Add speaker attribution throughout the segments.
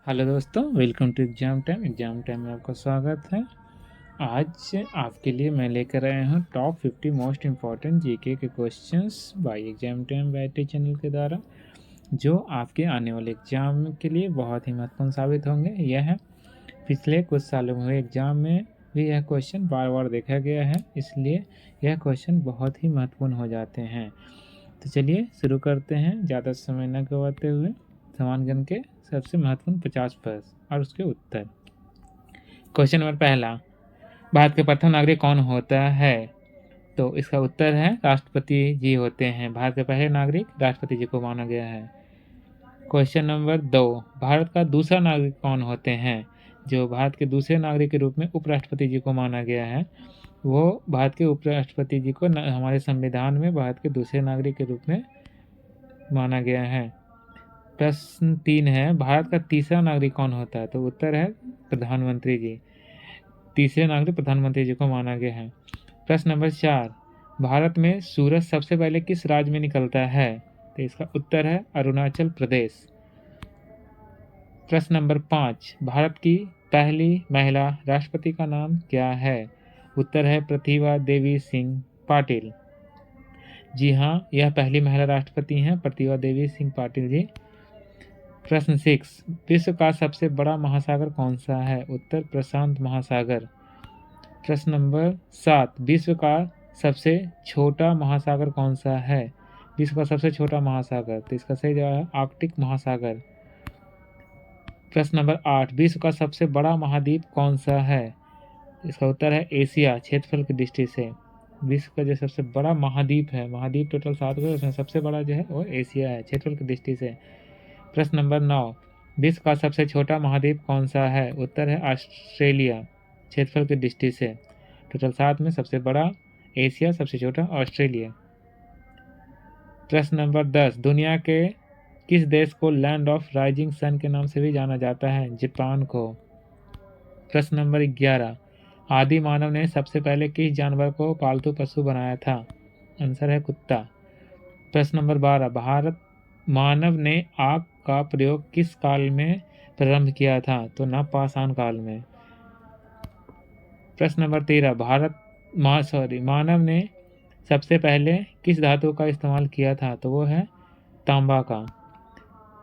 Speaker 1: Hello दोस्तों, welcome to exam time में आपका स्वागत है। आज आपके लिए मैं लेकर आया हूँ टॉप 50 मोस्ट इम्पॉर्टेंट जीके के questions by exam time YT channel के द्वारा, जो आपके आने वाले एग्ज़ाम के लिए बहुत ही महत्वपूर्ण साबित होंगे। यह है पिछले कुछ सालों में हुए एग्ज़ाम में भी यह क्वेश्चन बार बार देखा गया है, इसलिए यह क्वेश्चन बहुत ही महत्वपूर्ण हो जाते हैं। तो चलिए शुरू करते हैं, ज़्यादा समय न गवाते हुए। समान गण के सबसे महत्वपूर्ण 50 प्रश्न और उसके उत्तर। क्वेश्चन नंबर पहला, भारत के प्रथम नागरिक कौन होता है? तो इसका उत्तर है राष्ट्रपति जी होते हैं। भारत के पहले नागरिक राष्ट्रपति जी को माना गया है। क्वेश्चन नंबर 2, भारत का दूसरा नागरिक कौन होते हैं? जो भारत के दूसरे नागरिक के रूप में उपराष्ट्रपति जी को माना गया है, वो भारत के उपराष्ट्रपति जी को हमारे संविधान में भारत के दूसरे नागरिक के रूप में माना गया है। प्रश्न 3 है, भारत का तीसरा नागरिक कौन होता है? तो उत्तर है प्रधानमंत्री जी। तीसरे नागरिक प्रधानमंत्री जी को माना गया है। प्रश्न नंबर 4, भारत में सूरज सबसे पहले किस राज्य में निकलता है? तो इसका उत्तर है अरुणाचल प्रदेश। प्रश्न नंबर 5, भारत की पहली महिला राष्ट्रपति का नाम क्या है? उत्तर है प्रतिभा देवी सिंह पाटिल। जी हाँ, यह पहली महिला राष्ट्रपति हैं, प्रतिभा देवी सिंह पाटिल जी। प्रश्न 6, विश्व का सबसे बड़ा महासागर कौन सा है? उत्तर प्रशांत महासागर। प्रश्न नंबर 7, विश्व का सबसे छोटा महासागर कौन सा है? विश्व का सबसे छोटा महासागर, तो इसका सही जवाब है आर्कटिक महासागर। प्रश्न नंबर 8, विश्व का सबसे बड़ा महाद्वीप कौन सा है? इसका उत्तर है एशिया, क्षेत्रफल की दृष्टि से। विश्व का जो सबसे बड़ा महाद्वीप है, महाद्वीप टोटल 7 है, उसमें सबसे बड़ा जो है वो एशिया है, क्षेत्रफल की दृष्टि से। प्रश्न नंबर 9, विश्व का सबसे छोटा महाद्वीप कौन सा है? उत्तर है ऑस्ट्रेलिया, क्षेत्रफल की दृष्टि से। टोटल 7 में सबसे बड़ा एशिया, सबसे छोटा ऑस्ट्रेलिया। प्रश्न नंबर 10, दुनिया के किस देश को लैंड ऑफ राइजिंग सन के नाम से भी जाना जाता है? जापान को। प्रश्न नंबर 11, आदि मानव ने सबसे पहले किस जानवर को पालतू पशु बनाया था? आंसर है कुत्ता। प्रश्न नंबर 12, भारत मानव ने आग का प्रयोग किस काल में प्रारंभ किया था? तो नवपाषाण काल में। प्रश्न नंबर 13, मानव ने सबसे पहले किस धातु का इस्तेमाल किया था? तो वो है तांबा का।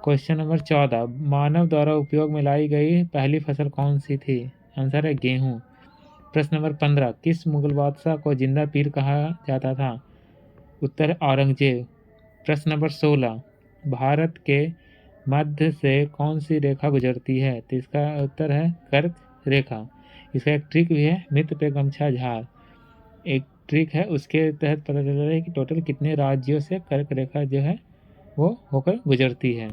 Speaker 1: क्वेश्चन नंबर 14, मानव द्वारा उपयोग में लाई गई पहली फसल कौन सी थी? आंसर है गेहूं। प्रश्न नंबर 15, किस मुगल बादशाह को जिंदा पीर कहा जाता था? उत्तर है औरंगजेब। प्रश्न नंबर 16, भारत के मध्य से कौन सी रेखा गुजरती है? तो इसका उत्तर है कर्क रेखा। इसका एक ट्रिक भी है, मित्र पे गमछा झार, एक ट्रिक है, उसके तहत पता चल रहा है कि टोटल कितने राज्यों से कर्क रेखा जो है वो होकर गुजरती है।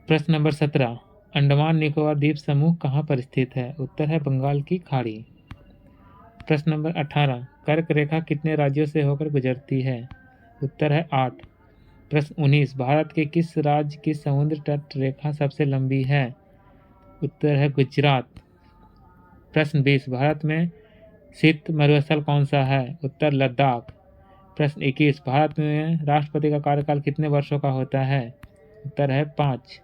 Speaker 1: प्रश्न नंबर 17, अंडमान निकोबार द्वीप समूह कहाँ पर स्थित है? उत्तर है बंगाल की खाड़ी। प्रश्न नंबर 18, कर्क रेखा कितने राज्यों से होकर गुजरती है? उत्तर है 8। प्रश्न 19, भारत के किस राज्य की समुद्र तट रेखा सबसे लंबी है? उत्तर है गुजरात। प्रश्न 20, भारत में शीत मरुस्थल कौन सा है? उत्तर लद्दाख। प्रश्न 21, भारत में राष्ट्रपति का कार्यकाल कितने वर्षों का होता है? उत्तर है 5।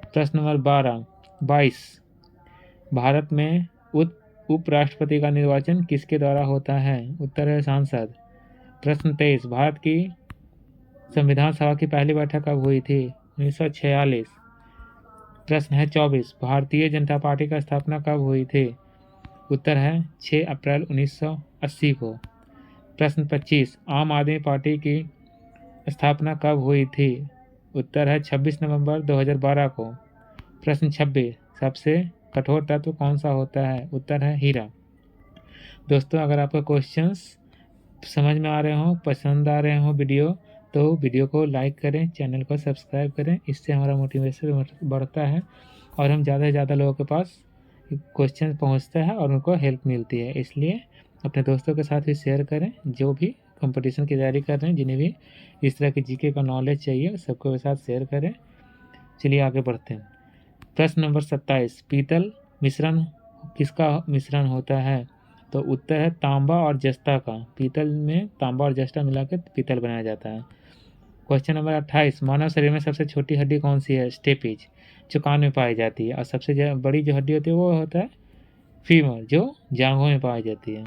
Speaker 1: प्रश्न नंबर 22, भारत में उपराष्ट्रपति का निर्वाचन किसके द्वारा होता है? उत्तर है सांसद। प्रश्न 23, भारत की संविधान सभा की पहली बैठक कब हुई थी? 1946। प्रश्न है 24, भारतीय जनता पार्टी का स्थापना कब हुई थी? उत्तर है 6 अप्रैल 1980 को। प्रश्न 25, आम आदमी पार्टी की स्थापना कब हुई थी? उत्तर है 26 नवंबर 2012 को। प्रश्न 26, सबसे कठोर तत्व कौन सा होता है? उत्तर है हीरा। दोस्तों, अगर आपको क्वेश्चंस समझ में आ रहे हो, पसंद आ रहे हो वीडियो, तो वीडियो को लाइक करें, चैनल को सब्सक्राइब करें। इससे हमारा मोटिवेशन बढ़ता है और हम ज़्यादा से ज़्यादा लोगों के पास क्वेश्चन पहुंचता है और उनको हेल्प मिलती है। इसलिए अपने दोस्तों के साथ भी शेयर करें, जो भी कंपटीशन की तैयारी कर रहे हैं, जिन्हें भी इस तरह के जीके का नॉलेज चाहिए, सबके साथ शेयर करें। चलिए आगे बढ़ते हैं। प्रश्न नंबर 27, पीतल मिश्रण किसका मिश्रण होता है? तो उत्तर है तांबा और जस्ता का। पीतल में तांबा और जस्ता मिलाकर पीतल बनाया जाता है। क्वेश्चन नंबर 28, मानव शरीर में सबसे छोटी हड्डी कौन सी है? स्टेपिज, जो कान में पाई जाती है। और सबसे बड़ी जो हड्डी होती है वो होता है फीमर, जो जांघों में पाई जाती है।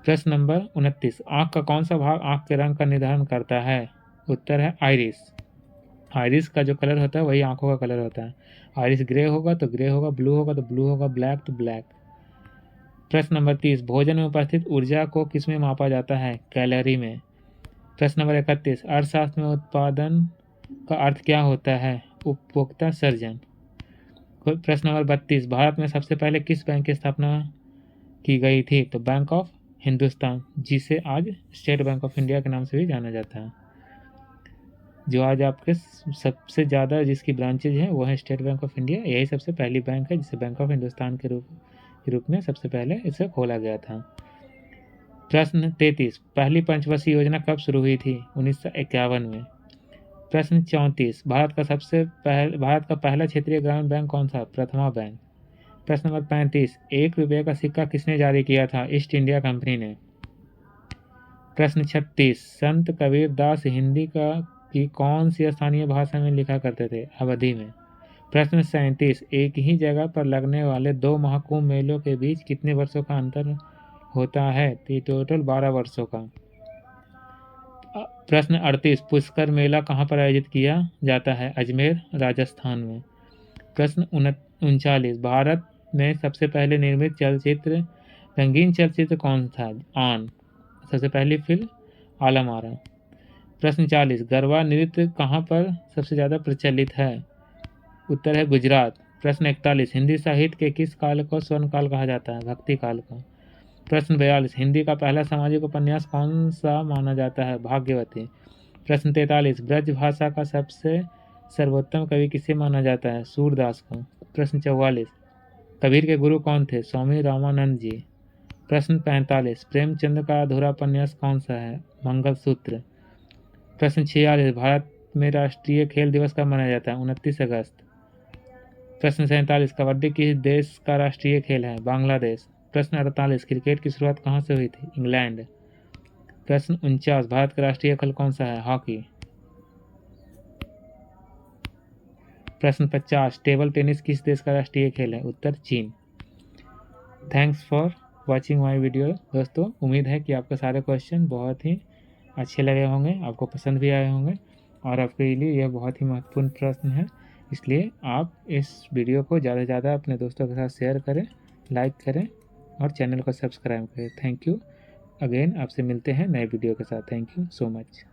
Speaker 1: प्रश्न नंबर 29, आँख का कौन सा भाग आँख के रंग का निर्धारण करता है? उत्तर है आइरिस। आइरिस का जो कलर होता है वही आँखों का कलर होता है। आइरिस ग्रे होगा तो ग्रे होगा, ब्लू होगा तो ब्लू होगा, ब्लैक तो ब्लैक। प्रश्न नंबर 30, भोजन में उपस्थित ऊर्जा को किस में मापा जाता है? कैलोरी में। प्रश्न नंबर 31, अर्थशास्त्र में उत्पादन का अर्थ क्या होता है? उपभोक्ता सर्जन। प्रश्न नंबर 32, भारत में सबसे पहले किस बैंक की स्थापना की गई थी? तो बैंक ऑफ हिंदुस्तान, जिसे आज स्टेट बैंक ऑफ इंडिया के नाम से भी जाना जाता है। जो आज आपके सबसे ज़्यादा जिसकी ब्रांचेज हैं वो है स्टेट बैंक ऑफ इंडिया। यही सबसे पहली बैंक है जिसे बैंक ऑफ हिंदुस्तान के रूप में सबसे पहले इसे खोला गया था। प्रश्न 33, पहली पंचवर्षीय योजना कब शुरू हुई थी? 1951 में। प्रश्न 34, भारत का पहला क्षेत्रीय ग्रामीण बैंक कौन था? प्रथमा बैंक। प्रश्न नंबर 35, 1 रुपये का सिक्का किसने जारी किया था? ईस्ट इंडिया कंपनी ने। प्रश्न 36, संत कबीर दास हिंदी की कौन सी स्थानीय भाषा में लिखा करते थे? अवधी में। प्रश्न 37, एक ही जगह पर लगने वाले 2 महाकुंभ मेलों के बीच कितने वर्षों का अंतर होता है? तो टोटल 12 वर्षों का। प्रश्न 38, पुष्कर मेला कहाँ पर आयोजित किया जाता है? अजमेर, राजस्थान में। प्रश्न 39, भारत में सबसे पहले निर्मित चलचित्र रंगीन चलचित्र कौन था? आन। सबसे पहली फिल्म आलम आरा। प्रश्न 40, गरबा नृत्य कहाँ पर सबसे ज़्यादा प्रचलित है? उत्तर है गुजरात। प्रश्न 41, हिंदी साहित्य के किस काल को स्वर्ण काल कहा जाता है? भक्ति काल को। प्रश्न 42, हिंदी का पहला सामाजिक उपन्यास कौन सा माना जाता है? भाग्यवती। प्रश्न 43, ब्रज भाषा का सबसे सर्वोत्तम कवि किसे माना जाता है? सूरदास को। प्रश्न 44, कबीर के गुरु कौन थे? स्वामी रामानंद जी। प्रश्न 45, प्रेमचंद का अधूरा उपन्यास कौन सा है? मंगलसूत्र। प्रश्न 46, भारत में राष्ट्रीय खेल दिवस कब मनाया जाता है? 29 अगस्त। प्रश्न 47, कबड्डी किस देश का राष्ट्रीय खेल है? बांग्लादेश। प्रश्न 48, क्रिकेट की शुरुआत कहाँ से हुई थी? इंग्लैंड। प्रश्न 49, भारत का राष्ट्रीय खेल कौन सा है? हॉकी। प्रश्न 50, टेबल टेनिस किस देश का राष्ट्रीय खेल है? उत्तर चीन। Thanks for watching my video. दोस्तों, उम्मीद है कि आपके सारे क्वेश्चन बहुत ही अच्छे लगे होंगे, आपको पसंद भी आए होंगे और आपके लिए यह बहुत ही महत्वपूर्ण प्रश्न है। इसलिए आप इस वीडियो को ज़्यादा से ज़्यादा अपने दोस्तों के साथ शेयर करें, लाइक करें और चैनल को सब्सक्राइब करें। Thank you again. आपसे मिलते हैं नए वीडियो के साथ। Thank you so much.